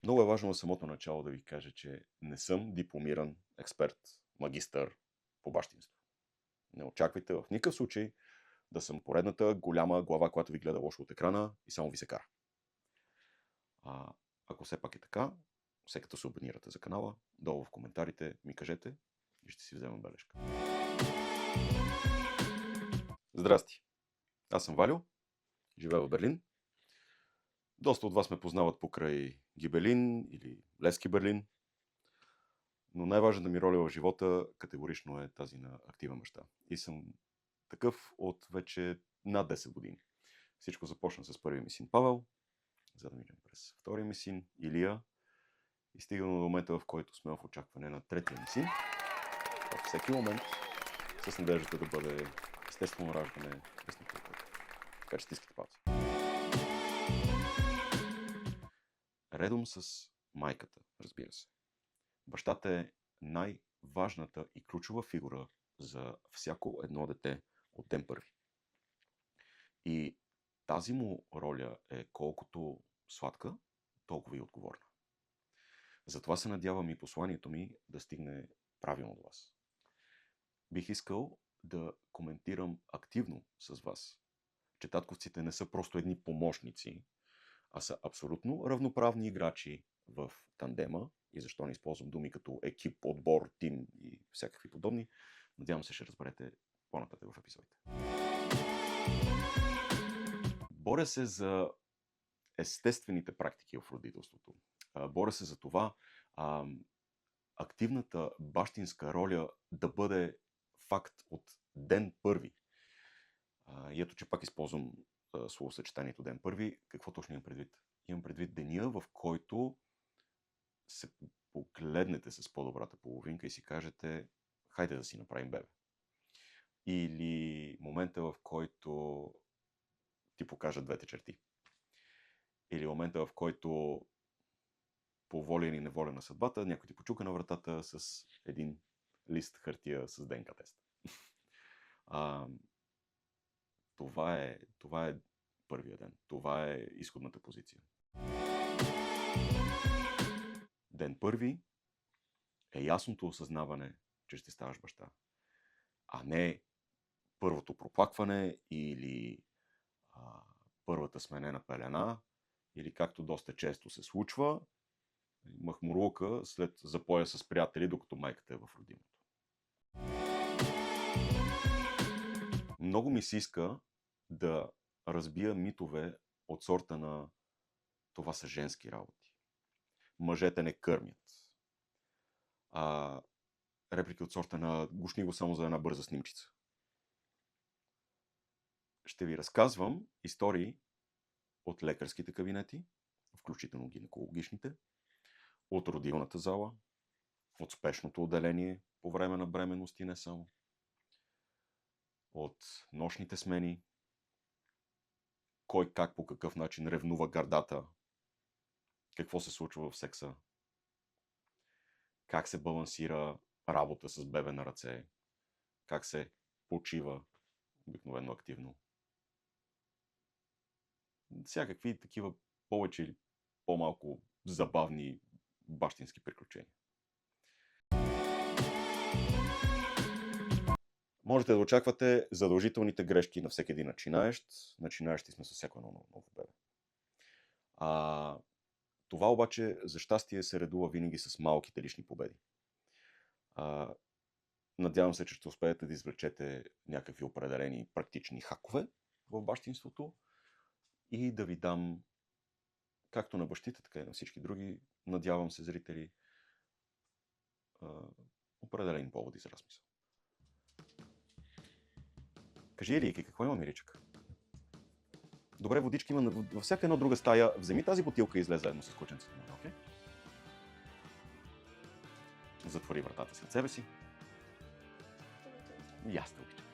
Много е важно на самото начало да ви кажа, че не съм дипломиран експерт, магистър по бащинство. Не очаквайте в никакъв случай да съм поредната голяма глава, която ви гледа лошо от екрана и само ви се кара. Ако все пак е така, все като се абонирате за канала, долу в коментарите ми кажете и ще си вземем бележка. Здрасти! Аз съм Валю, живея в Берлин. Доста от вас ме познават покрай Гибелин или Левски Берлин, но най-важната ми роля в живота категорично е тази на активен баща. И съм такъв от вече над 10 години. Всичко започна с първия ми син Павел, за да минем през втория ми син Илия и стигаме до момента, в който сме в очакване на третия ми син. Във всеки момент, с надеждата да бъде естествено раждане без никакво. Така че стискате палци. Редом с майката, разбира се. Бащата е най-важната и ключова фигура за всяко едно дете от ден първи. И тази му роля е колкото сладка, толкова и отговорна. Затова се надявам и посланието ми да стигне правилно до вас. Бих искал да коментирам активно с вас, че татковците не са просто едни помощници, а са абсолютно равноправни играчи в тандема, и защо не използвам думи като екип, отбор, тим и всякакви подобни. Надявам се ще разберете по-нататък в епизодите. Боря се за естествените практики в родителството. Боря се за това активната бащинска роля да бъде факт от ден първи. И ето, че пак използвам словосъчетанието ден първи. Какво точно имам предвид? Имам предвид деня, в който се погледнете с по-добрата половинка и си кажете, хайде да си направим бебе. Или момента, в който ти покажа двете черти. Или момента, в който по воля или неволя на съдбата, някой ти почука на вратата с един лист хартия с ДНК тест. Това е първия ден. Това е изходната позиция. Ден първи е ясното осъзнаване, че ще ставаш баща. А не първото проплакване или първата сменена пелена, или както доста често се случва, махмурлука след запоя с приятели, докато майката е в родилното. Много ми се иска да разбия митове от сорта на това са женски работи. Мъжете не кърмят. Реплики от сорта на гушни го само за една бърза снимчица. Ще ви разказвам истории от лекарските кабинети, включително гинекологичните, от родилната зала, от спешното отделение по време на бременност и не само, от нощните смени, кой как по какъв начин ревнува гърдата, какво се случва в секса, как се балансира работа с бебе на ръце, как се почива обикновено активно. Всякакви такива повече или по-малко забавни бащински приключения. Можете да очаквате задължителните грешки на всеки един начинаещ. Начинаещи сме с всяко едно ново бебе. Това обаче, за щастие, се редува винаги с малките лични победи. Надявам се, че ще успеете да извлечете някакви определени практични хакове в бащинството и да ви дам, както на бащите, така и на всички други, надявам се, зрители, определени поводи за размисъл. Кажи, Елийки, какво има, миричък? Добре, водички има във всяка една друга стая. Вземи тази бутилка и излез заедно с кученцето. Okay? Затвори вратата след себе си. И аз те обичам.